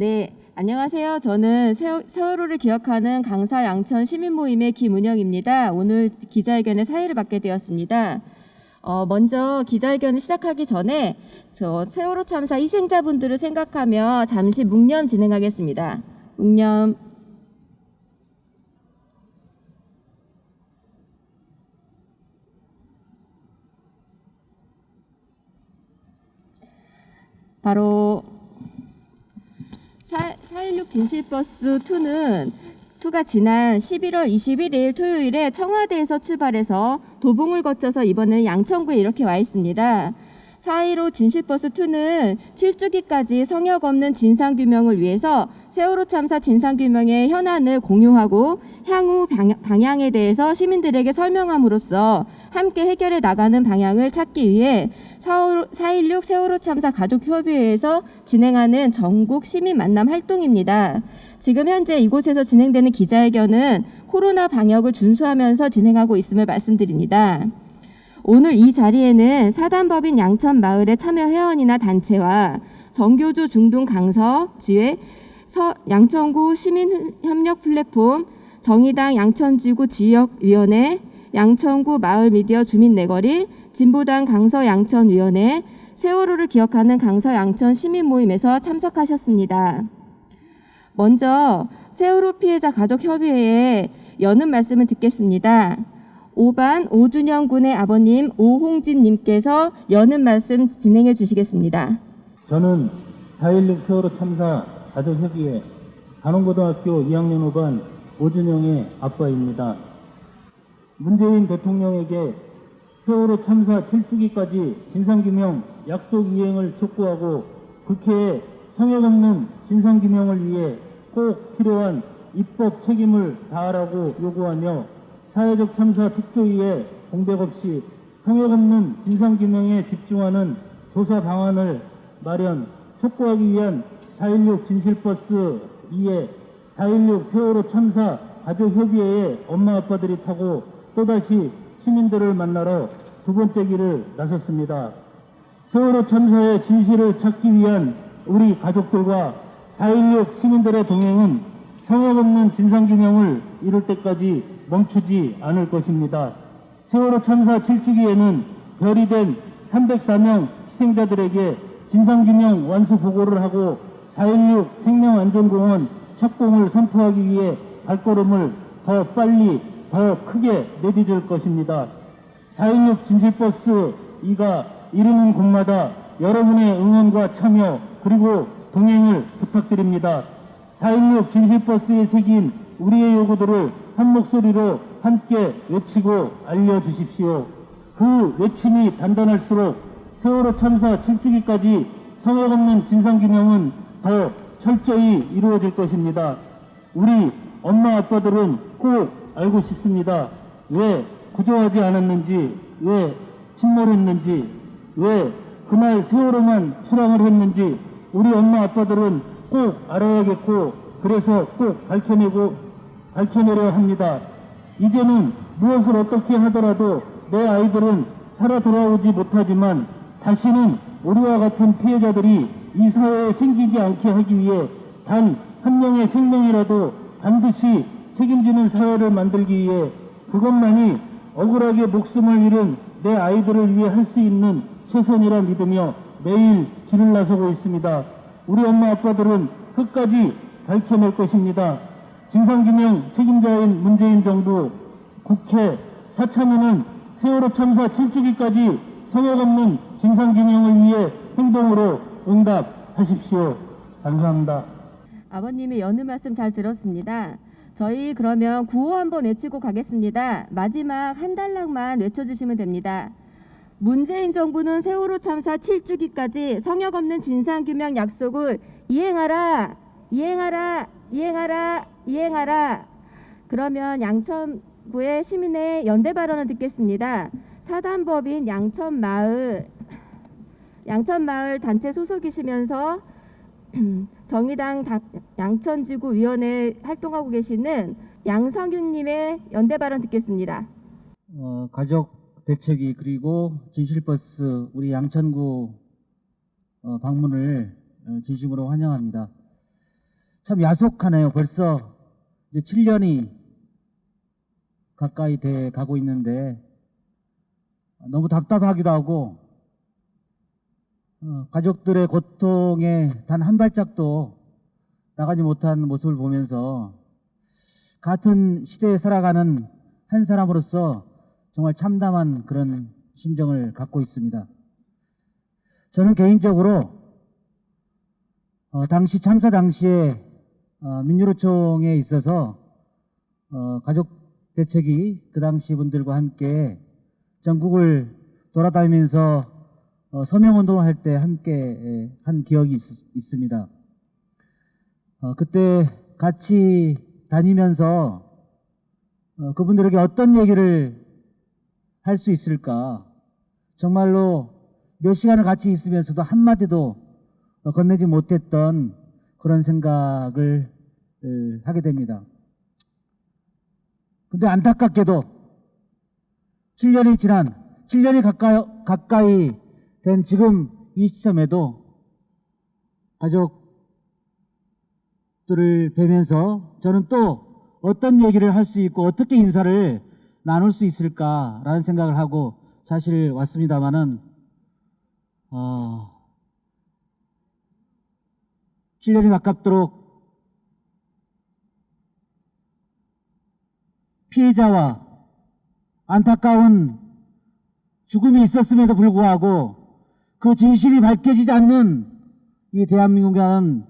네, 안녕하세요. 저는 세월호를 기억하는 강사 양천 시민모임의 김은영입니다. 오늘 기자회견의 사회를 맡게 되었습니다. 먼저 기자회견을 시작하기 전에 저 세월호 참사 희생자분들을 생각하며 잠시 묵념 진행하겠습니다. 묵념. 바로 416 진실버스 2가 지난 11월 21일 토요일에 청와대에서 출발해서 도봉을 거쳐서 이번에는 양천구에 이렇게 와 있습니다. 4.15 진실버스 2는 7주기까지 성역 없는 진상규명을 위해서 세월호 참사 진상규명의 현안을 공유하고 향후 방향에 대해서 시민들에게 설명함으로써 함께 해결해 나가는 방향을 찾기 위해 4.16 세월호 참사 가족협의회에서 진행하는 전국 시민 만남 활동입니다. 지금 현재 이곳에서 진행되는 기자회견은 코로나 방역을 준수하면서 진행하고 있음을 말씀드립니다. 오늘 이 자리에는 사단법인 양천마을의 참여 회원이나 단체와 정교조 중동 강서 지회 양천구 시민협력 플랫폼 정의당 양천지구 지역위원회 양천구 마을미디어 주민내거리 진보당 강서 양천위원회 세월호를 기억하는 강서 양천 시민모임에서 참석하셨습니다. 먼저 세월호 피해자 가족협의회에 여는 말씀을 듣겠습니다. 5반 오준영 군의 아버님 오홍진 님께서 여는 말씀 진행해 주시겠습니다. 저는 4.16 세월호 참사 가족협의회 단원고등학교 2학년 5반 오준영의 아빠입니다. 문재인 대통령에게 세월호 참사 7주기까지 진상규명 약속 이행을 촉구하고 국회에 성역 없는 진상규명을 위해 꼭 필요한 입법 책임을 다하라고 요구하며 사회적 참사 특조위에 공백 없이 성역 없는 진상규명에 집중하는 조사 방안을 마련, 촉구하기 위한 4.16 진실버스 2에 4.16 세월호 참사 가족협의회의 엄마 아빠들이 타고 또다시 시민들을 만나러 두 번째 길을 나섰습니다. 세월호 참사의 진실을 찾기 위한 우리 가족들과 4.16 시민들의 동행은 성역 없는 진상규명을 이룰 때까지 멈추지 않을 것입니다. 세월호 참사 7주기에는 별이 된 304명 희생자들에게 진상규명 완수 보고를 하고 4.16 생명안전공원 착공을 선포하기 위해 발걸음을 더 빨리 더 크게 내딛을 것입니다. 4.16 진실버스 2가 이르는 곳마다 여러분의 응원과 참여 그리고 동행을 부탁드립니다. 4.16 진실버스에 새긴 우리의 요구들을 한 목소리로 함께 외치고 알려주십시오. 그 외침이 단단할수록 세월호 참사 7주기까지 성역 없는 진상규명은 더 철저히 이루어질 것입니다. 우리 엄마 아빠들은 꼭 알고 싶습니다. 왜 구조하지 않았는지, 왜 침몰했는지, 왜 그날 세월호만 출항을 했는지 우리 엄마 아빠들은 꼭 알아야겠고 그래서 꼭 밝혀내려 합니다. 이제는 무엇을 어떻게 하더라도 내 아이들은 살아 돌아오지 못하지만 다시는 우리와 같은 피해자들이 이 사회에 생기지 않게 하기 위해 단 한 명의 생명이라도 반드시 책임지는 사회를 만들기 위해 그것만이 억울하게 목숨을 잃은 내 아이들을 위해 할 수 있는 최선이라 믿으며 매일 길을 나서고 있습니다. 우리 엄마 아빠들은 끝까지 밝혀낼 것입니다. 진상규명 책임자인 문재인 정부, 국회, 사참위는 세월호 참사 7주기까지 성역 없는 진상규명을 위해 행동으로 응답하십시오. 감사합니다. 아버님의 여는 말씀 잘 들었습니다. 저희 그러면 구호 한번 외치고 가겠습니다. 마지막 한 단락만 외쳐주시면 됩니다. 문재인 정부는 세월호 참사 7주기까지 성역 없는 진상규명 약속을 이행하라, 이행하라, 이행하라, 이행하라. 그러면 양천구의 시민의 연대 발언을 듣겠습니다. 사단법인 양천마을 단체 소속이시면서 정의당 양천지구 위원회 활동하고 계시는 양성윤님의 연대 발언 듣겠습니다. 가족 대책위 그리고 진실버스 우리 양천구 방문을 진심으로 환영합니다. 참 야속하네요. 벌써 이제 7년이 가까이 돼 가고 있는데 너무 답답하기도 하고 가족들의 고통에 단 한 발짝도 나가지 못한 모습을 보면서 같은 시대에 살아가는 한 사람으로서 정말 참담한 그런 심정을 갖고 있습니다. 저는 개인적으로 당시 참사 당시에 민주노총에 있어서 가족 대책위 그 당시 분들과 함께 전국을 돌아다니면서 서명운동을 할 때 함께 한 기억이 있습니다. 그때 같이 다니면서 그분들에게 어떤 얘기를 할 수 있을까, 정말로 몇 시간을 같이 있으면서도 한마디도 건네지 못했던 그런 생각을 하게 됩니다. 근데 안타깝게도 7년이 가까이 된 지금 이 시점에도 가족들을 뵈면서 저는 또 어떤 얘기를 할 수 있고 어떻게 인사를 나눌 수 있을까라는 생각을 하고 사실 왔습니다마는 7년이 가깝도록 피해자와 안타까운 죽음이 있었음에도 불구하고 그 진실이 밝혀지지 않는 이 대한민국이라는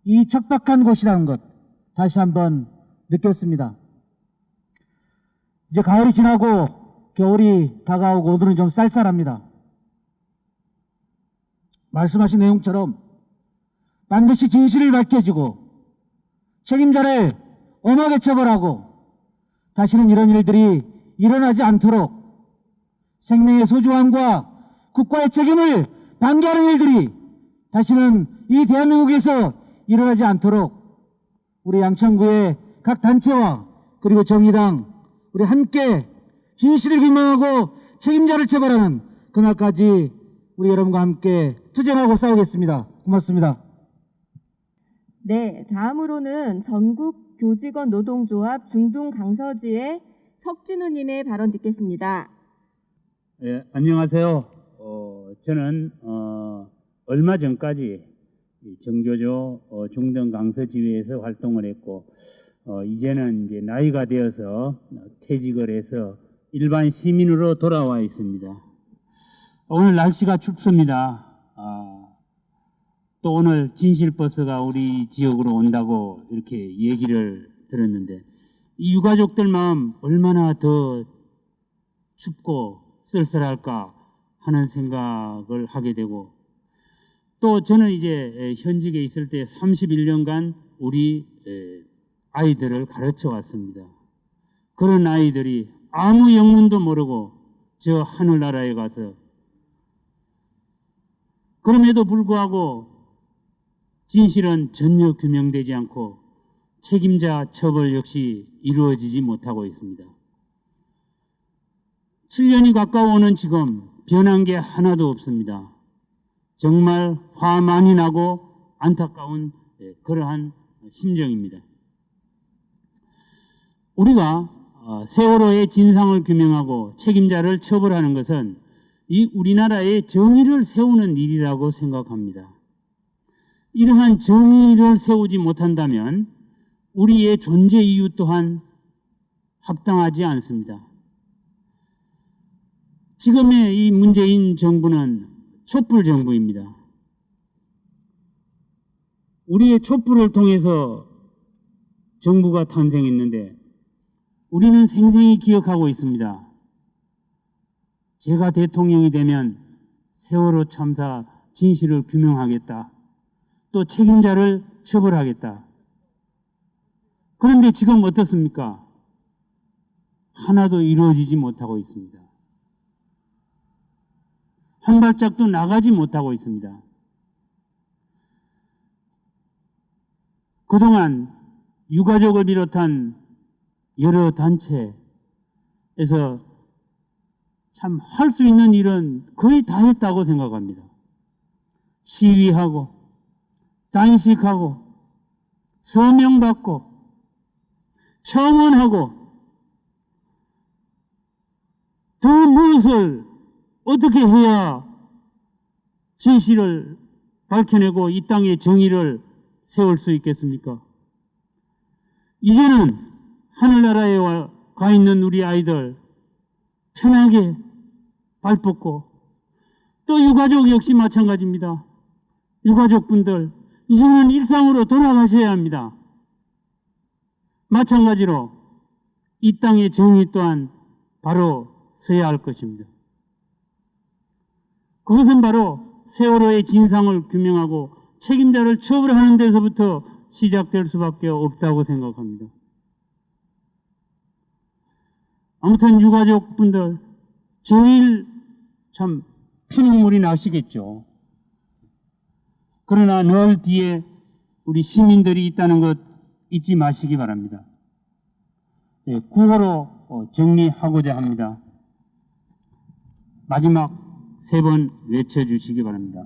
이 척박한 곳이라는 것 다시 한번 느꼈습니다. 이제 가을이 지나고 겨울이 다가오고 오늘은 좀 쌀쌀합니다. 말씀하신 내용처럼 반드시 진실을 밝혀지고 책임자를 엄하게 처벌하고 다시는 이런 일들이 일어나지 않도록 생명의 소중함과 국가의 책임을 방기하는 일들이 다시는 이 대한민국에서 일어나지 않도록 우리 양천구의 각 단체와 그리고 정의당 우리 함께 진실을 규명하고 책임자를 처벌하는 그날까지 우리 여러분과 함께 투쟁하고 싸우겠습니다. 고맙습니다. 네, 다음으로는 전국 교직원 노동조합 중동 강서지의 석진우님의 발언 듣겠습니다. 예, 안녕하세요. 저는 얼마 전까지 이 정교조 중동 강서지회에서 활동을 했고 이제는 이제 나이가 되어서 퇴직을 해서 일반 시민으로 돌아와 있습니다. 오늘 날씨가 춥습니다. 또 오늘 진실버스가 우리 지역으로 온다고 이렇게 얘기를 들었는데 이 유가족들 마음 얼마나 더 춥고 쓸쓸할까 하는 생각을 하게 되고 또 저는 이제 현직에 있을 때 31년간 우리 아이들을 가르쳐 왔습니다. 그런 아이들이 아무 영문도 모르고 저 하늘나라에 가서 그럼에도 불구하고 진실은 전혀 규명되지 않고 책임자 처벌 역시 이루어지지 못하고 있습니다. 7년이 가까워오는 지금 변한 게 하나도 없습니다. 정말 화 많이 나고 안타까운 그러한 심정입니다. 우리가 세월호의 진상을 규명하고 책임자를 처벌하는 것은 이 우리나라의 정의를 세우는 일이라고 생각합니다. 이러한 정의를 세우지 못한다면 우리의 존재 이유 또한 합당하지 않습니다. 지금의 이 문재인 정부는 촛불 정부입니다. 우리의 촛불을 통해서 정부가 탄생했는데 우리는 생생히 기억하고 있습니다. 제가 대통령이 되면 세월호 참사 진실을 규명하겠다. 또 책임자를 처벌하겠다. 그런데 지금 어떻습니까? 하나도 이루어지지 못하고 있습니다. 한 발짝도 나가지 못하고 있습니다. 그동안 유가족을 비롯한 여러 단체에서 참 할 수 있는 일은 거의 다 했다고 생각합니다. 시위하고 단식하고 서명받고 청원하고 더 무엇을 어떻게 해야 진실을 밝혀내고 이 땅의 정의를 세울 수 있겠습니까? 이제는 하늘나라에 가 있는 우리 아이들 편하게 발 뻗고, 또 유가족 역시 마찬가지입니다. 유가족분들 이제는 일상으로 돌아가셔야 합니다. 마찬가지로 이 땅의 정의 또한 바로 서야 할 것입니다. 그것은 바로 세월호의 진상을 규명하고 책임자를 처벌하는 데서부터 시작될 수밖에 없다고 생각합니다. 아무튼 유가족분들 제일 참 피눈물이 나시겠죠. 그러나 늘 뒤에 우리 시민들이 있다는 것 잊지 마시기 바랍니다. 예, 구호로 정리하고자 합니다. 마지막 3번 외쳐주시기 바랍니다.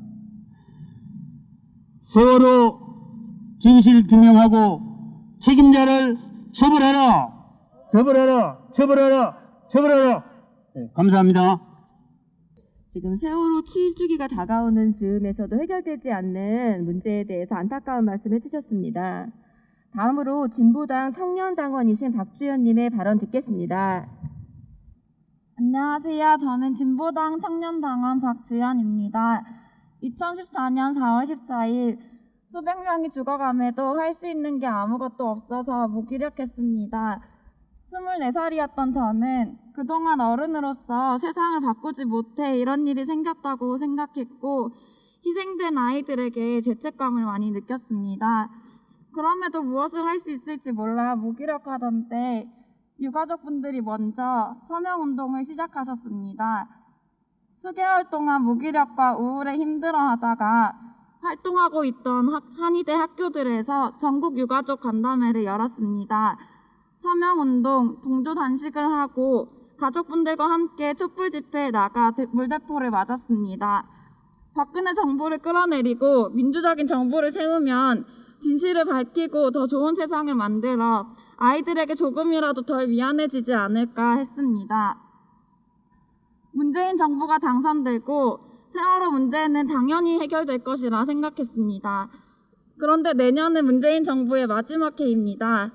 세월호 진실 규명하고 책임자를 처벌하라! 처벌하라! 처벌하라! 처벌하라! 네, 감사합니다. 지금 세월호 7주기가 다가오는 즈음에서도 해결되지 않는 문제에 대해서 안타까운 말씀 해주셨습니다. 다음으로 진보당 청년당원이신 박주연님의 발언 듣겠습니다. 안녕하세요. 저는 진보당 청년당원 박주연입니다. 2014년 4월 14일 수백 명이 죽어감에도 할 수 있는 게 아무것도 없어서 무기력했습니다. 24살이었던 저는 그동안 어른으로서 세상을 바꾸지 못해 이런 일이 생겼다고 생각했고 희생된 아이들에게 죄책감을 많이 느꼈습니다. 그럼에도 무엇을 할 수 있을지 몰라 무기력하던 때 유가족분들이 먼저 서명운동을 시작하셨습니다. 수개월 동안 무기력과 우울에 힘들어하다가 활동하고 있던 한의대 학교들에서 전국 유가족 간담회를 열었습니다. 서명운동, 동조단식을 하고 가족분들과 함께 촛불 집회에 나가 물대포를 맞았습니다. 박근혜 정부를 끌어내리고 민주적인 정부를 세우면 진실을 밝히고 더 좋은 세상을 만들어 아이들에게 조금이라도 덜 미안해지지 않을까 했습니다. 문재인 정부가 당선되고 세월호 문제는 당연히 해결될 것이라 생각했습니다. 그런데 내년은 문재인 정부의 마지막 해입니다.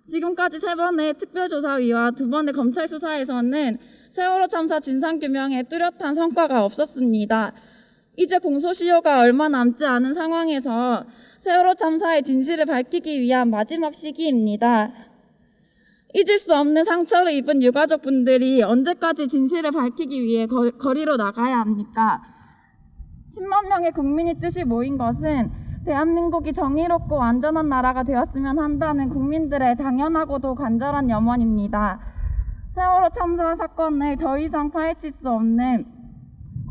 지금까지 3번의 특별조사위와 2번의 검찰 수사에서는 세월호 참사 진상규명에 뚜렷한 성과가 없었습니다. 이제 공소시효가 얼마 남지 않은 상황에서 세월호 참사의 진실을 밝히기 위한 마지막 시기입니다. 잊을 수 없는 상처를 입은 유가족분들이 언제까지 진실을 밝히기 위해 거리로 나가야 합니까? 10만 명의 국민이 뜻이 모인 것은 대한민국이 정의롭고 안전한 나라가 되었으면 한다는 국민들의 당연하고도 간절한 염원입니다. 세월호 참사 사건을 더 이상 파헤칠 수 없는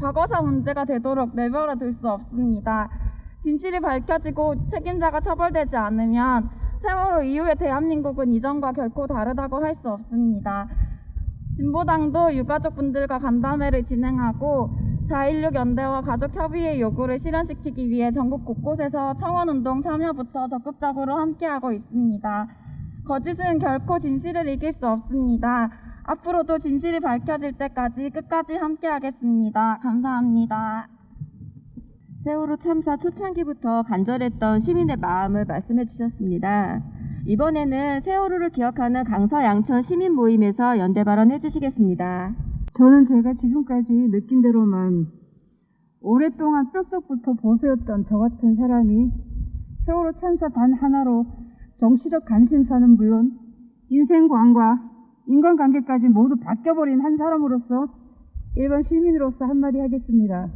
과거사 문제가 되도록 내버려 둘 수 없습니다. 진실이 밝혀지고 책임자가 처벌되지 않으면 세월호 이후의 대한민국은 이전과 결코 다르다고 할 수 없습니다. 진보당도 유가족분들과 간담회를 진행하고 4.16 연대와 가족협의회 요구를 실현시키기 위해 전국 곳곳에서 청원운동 참여부터 적극적으로 함께하고 있습니다. 거짓은 결코 진실을 이길 수 없습니다. 앞으로도 진실이 밝혀질 때까지 끝까지 함께하겠습니다. 감사합니다. 세월호 참사 초창기부터 간절했던 시민의 마음을 말씀해 주셨습니다. 이번에는 세월호를 기억하는 강서 양천 시민 모임에서 연대 발언해 주시겠습니다. 저는 제가 지금까지 느낀 대로만 오랫동안 뼛속부터 보수였던 저 같은 사람이 세월호 참사 단 하나로 정치적 관심사는 물론 인생관과 인간관계까지 모두 바뀌어버린 한 사람으로서 일반 시민으로서 한마디 하겠습니다.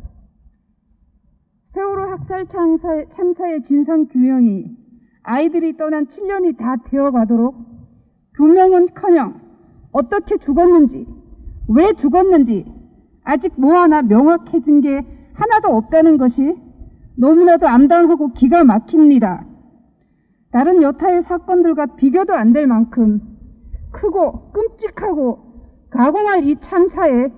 세월호 학살 참사의 진상규명이 아이들이 떠난 7년이 다 되어가도록 규명은커녕 어떻게 죽었는지, 왜 죽었는지 아직 뭐 하나 명확해진 게 하나도 없다는 것이 너무나도 암담하고 기가 막힙니다. 다른 여타의 사건들과 비교도 안 될 만큼 크고 끔찍하고 가공할 이 참사에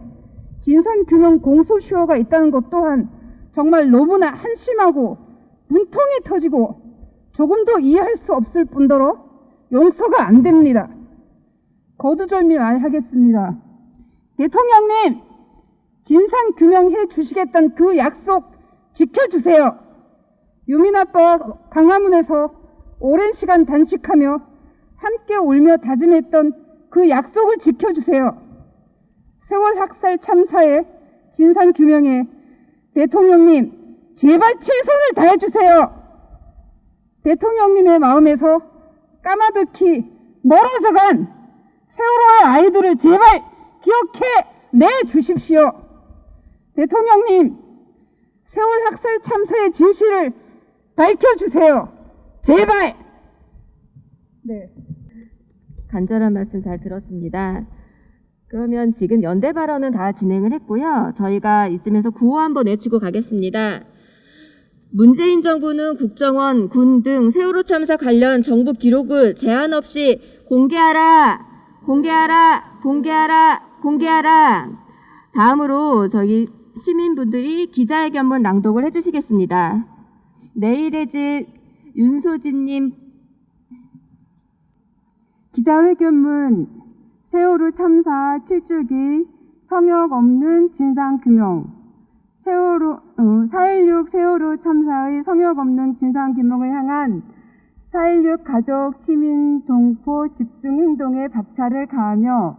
진상규명 공소시효가 있다는 것 또한 정말 너무나 한심하고 분통이 터지고 조금도 이해할 수 없을 뿐더러 용서가 안 됩니다. 거두절미 말하겠습니다. 대통령님, 진상 규명해 주시겠다는 그 약속 지켜주세요. 유민 아빠 광화문에서 오랜 시간 단식하며 함께 울며 다짐했던 그 약속을 지켜주세요. 세월 학살 참사의 진상 규명에 대통령님 제발 최선을 다해주세요. 대통령님의 마음에서 까마득히 멀어져간 세월호의 아이들을 제발 기억해 내주십시오. 대통령님, 세월 학살 참사의 진실을 밝혀주세요. 제발. 네. 간절한 말씀 잘 들었습니다. 그러면 지금 연대 발언은 다 진행을 했고요. 저희가 이쯤에서 구호 한번 외치고 가겠습니다. 문재인 정부는 국정원, 군 등 세월호 참사 관련 정부 기록을 제한 없이 공개하라, 공개하라, 공개하라, 공개하라. 다음으로 저희 시민분들이 기자회견문 낭독을 해주시겠습니다. 내일의 질 윤소진님. 기자회견문 세월호 참사 7주기 성역 없는 진상규명 4.16 세월호 참사의 성역 없는 진상규명을 향한 4.16 가족 시민 동포 집중행동에 박차를 가하며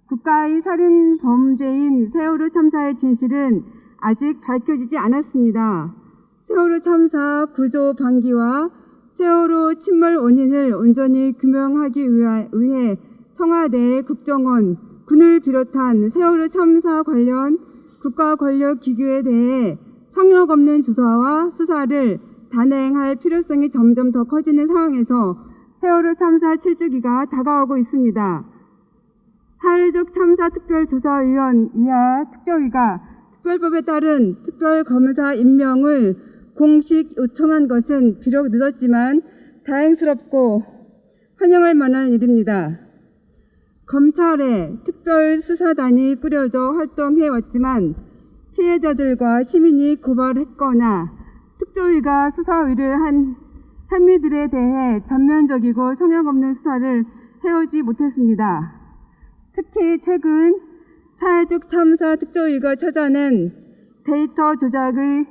국가의 살인 범죄인 세월호 참사의 진실은 아직 밝혀지지 않았습니다. 세월호 참사 구조 방기와 세월호 침몰 원인을 온전히 규명하기 위해 청와대, 국정원, 군을 비롯한 세월호 참사 관련 국가 권력 기구에 대해 성역 없는 조사와 수사를 단행할 필요성이 점점 더 커지는 상황에서 세월호 참사 7주기가 다가오고 있습니다. 사회적 참사 특별조사위원 이하 특조위가 특별법에 따른 특별검사 임명을 공식 요청한 것은 비록 늦었지만 다행스럽고 환영할 만한 일입니다. 검찰의 특별수사단이 꾸려져 활동해왔지만 피해자들과 시민이 고발했거나 특조위가 수사 의뢰한 혐의들에 대해 전면적이고 성역 없는 수사를 해오지 못했습니다. 특히 최근 사회적 참사 특조위가 찾아낸 데이터 조작의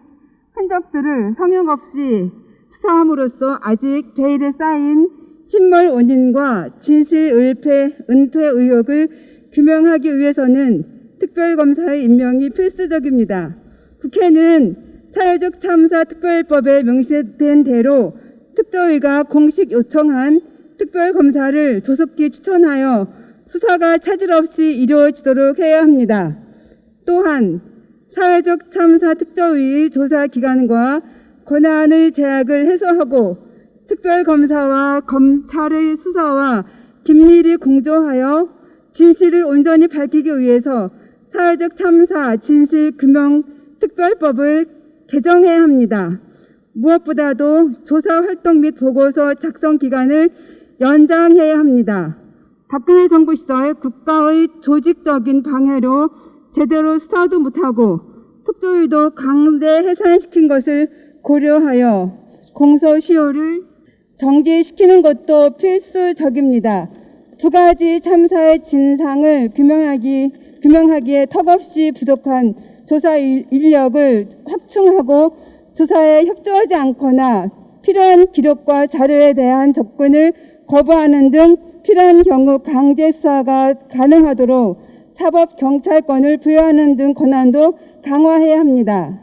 흔적들을 성역 없이 수사함으로써 아직 베일에 쌓인 침몰 원인과 진실 은폐 의혹을 규명하기 위해서는 특별검사의 임명이 필수적입니다. 국회는 사회적 참사 특별법에 명시된 대로 특조위가 공식 요청한 특별검사를 조속히 추천하여 수사가 차질 없이 이루어지도록 해야 합니다. 또한 사회적 참사 특조위의 조사 기간과 권한의 제약을 해소하고 특별검사와 검찰의 수사와 긴밀히 공조하여 진실을 온전히 밝히기 위해서 사회적 참사 진실규명 특별법을 개정해야 합니다. 무엇보다도 조사 활동 및 보고서 작성 기간을 연장해야 합니다. 박근혜 정부 시절 국가의 조직적인 방해로 제대로 수사도 못하고 특조위도 강제 해산시킨 것을 고려하여 공소시효를 정지시키는 것도 필수적입니다. 두 가지 참사의 진상을 규명하기에 턱없이 부족한 조사 인력을 확충하고 조사에 협조하지 않거나 필요한 기록과 자료에 대한 접근을 거부하는 등 필요한 경우 강제 수사가 가능하도록 사법 경찰권을 부여하는 등 권한도 강화해야 합니다.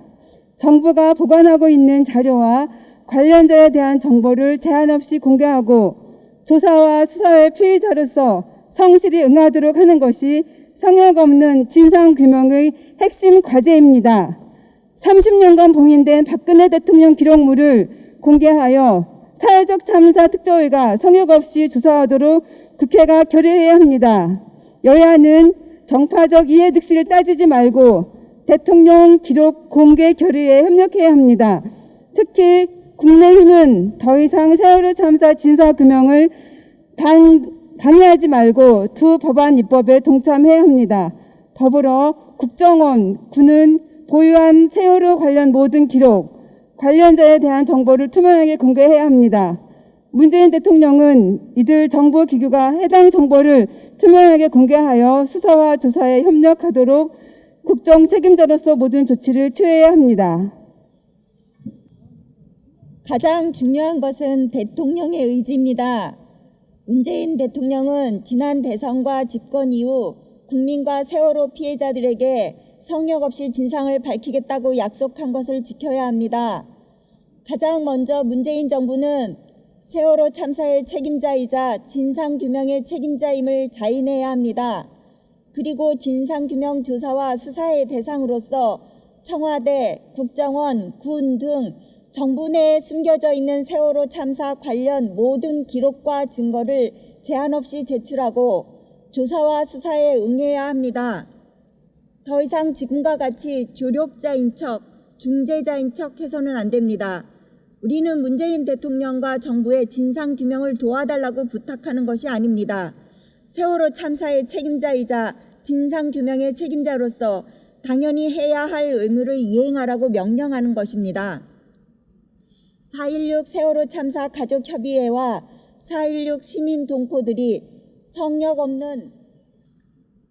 정부가 보관하고 있는 자료와 관련자에 대한 정보를 제한 없이 공개하고 조사와 수사의 피의자로서 성실히 응하도록 하는 것이 성역 없는 진상규명의 핵심 과제입니다. 30년간 봉인된 박근혜 대통령 기록물을 공개하여 사회적 참사 특조위가 성역 없이 조사하도록 국회가 결의해야 합니다. 여야는 정파적 이해득실을 따지지 말고 대통령 기록 공개 결의에 협력해야 합니다. 특히 국민의힘은 더 이상 세월호 참사 진상규명을 방해하지 말고 두 법안 입법에 동참해야 합니다. 더불어 국정원, 군은 보유한 세월호 관련 모든 기록, 관련자에 대한 정보를 투명하게 공개해야 합니다. 문재인 대통령은 이들 정보기구가 해당 정보를 투명하게 공개하여 수사와 조사에 협력하도록 국정 책임자로서 모든 조치를 취해야 합니다. 가장 중요한 것은 대통령의 의지입니다. 문재인 대통령은 지난 대선과 집권 이후 국민과 세월호 피해자들에게 성역 없이 진상을 밝히겠다고 약속한 것을 지켜야 합니다. 가장 먼저 문재인 정부는 세월호 참사의 책임자이자 진상규명의 책임자임을 자인해야 합니다. 그리고 진상규명 조사와 수사의 대상으로서 청와대, 국정원, 군 등 정부 내에 숨겨져 있는 세월호 참사 관련 모든 기록과 증거를 제한 없이 제출하고 조사와 수사에 응해야 합니다. 더 이상 지금과 같이 조력자인 척, 중재자인 척 해서는 안 됩니다. 우리는 문재인 대통령과 정부의 진상규명을 도와달라고 부탁하는 것이 아닙니다. 세월호 참사의 책임자이자 진상규명의 책임자로서 당연히 해야 할 의무를 이행하라고 명령하는 것입니다. 4.16 세월호 참사 가족협의회와 4.16 시민 동포들이 성역 없는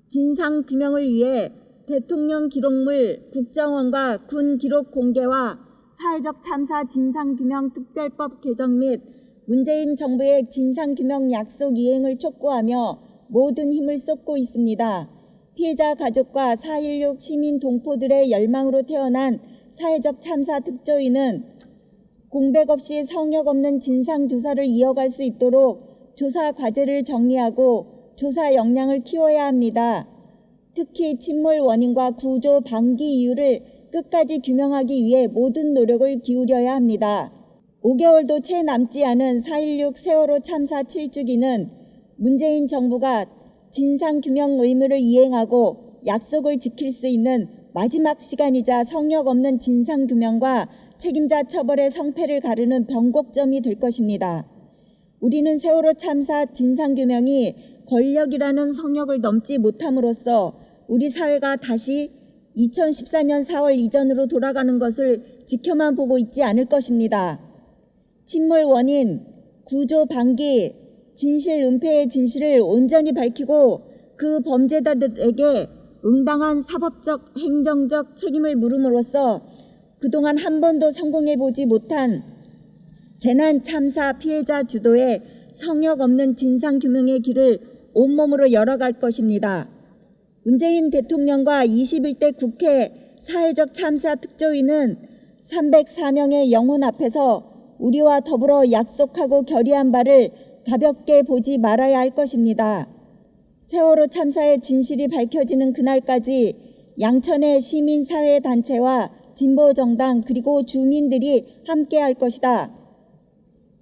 진상규명을 위해 대통령 기록물 국정원과 군 기록 공개와 사회적 참사 진상규명 특별법 개정 및 문재인 정부의 진상규명 약속 이행을 촉구하며 모든 힘을 쏟고 있습니다. 피해자 가족과 4.16 시민 동포들의 열망으로 태어난 사회적 참사 특조위는 공백 없이 성역 없는 진상조사를 이어갈 수 있도록 조사 과제를 정리하고 조사 역량을 키워야 합니다. 특히 침몰 원인과 구조 방기 이유를 끝까지 규명하기 위해 모든 노력을 기울여야 합니다. 5개월도 채 남지 않은 4.16 세월호 참사 7주기는 문재인 정부가 진상규명 의무를 이행하고 약속을 지킬 수 있는 마지막 시간이자 성역 없는 진상규명과 책임자 처벌의 성패를 가르는 변곡점이 될 것입니다. 우리는 세월호 참사 진상규명이 권력이라는 성역을 넘지 못함으로써 우리 사회가 다시 2014년 4월 이전으로 돌아가는 것을 지켜만 보고 있지 않을 것입니다. 침몰 원인, 구조 방기, 진실 은폐의 진실을 온전히 밝히고 그 범죄자들에게 응당한 사법적, 행정적 책임을 물음으로써 그동안 한 번도 성공해보지 못한 재난 참사 피해자 주도의 성역 없는 진상규명의 길을 온몸으로 열어갈 것입니다. 문재인 대통령과 21대 국회 사회적 참사 특조위는 304명의 영혼 앞에서 우리와 더불어 약속하고 결의한 바를 가볍게 보지 말아야 할 것입니다. 세월호 참사의 진실이 밝혀지는 그날까지 양천의 시민사회단체와 진보정당 그리고 주민들이 함께할 것이다.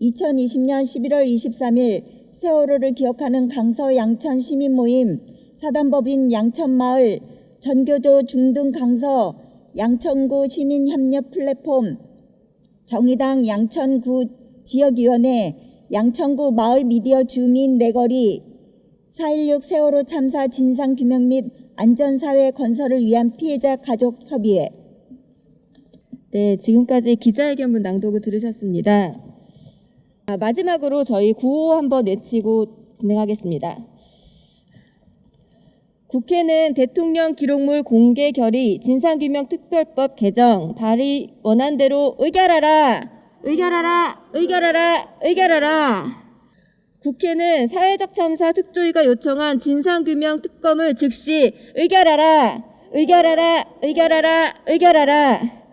2020년 11월 23일 세월호를 기억하는 강서 양천 시민모임, 사단법인 양천마을, 전교조 중등 강서, 양천구 시민협력 플랫폼, 정의당 양천구 지역위원회, 양천구 마을미디어 주민 내거리, 4.16 세월호 참사 진상규명 및 안전사회 건설을 위한 피해자 가족협의회. 네, 지금까지 기자회견문 낭독을 들으셨습니다. 마지막으로 저희 구호 한번 외치고 진행하겠습니다. 국회는 대통령 기록물 공개 결의 진상규명 특별법 개정 발의 원안대로 의결하라! 의결하라! 의결하라! 의결하라! 국회는 사회적 참사 특조위가 요청한 진상규명 특검을 즉시 의결하라! 의결하라! 의결하라! 의결하라!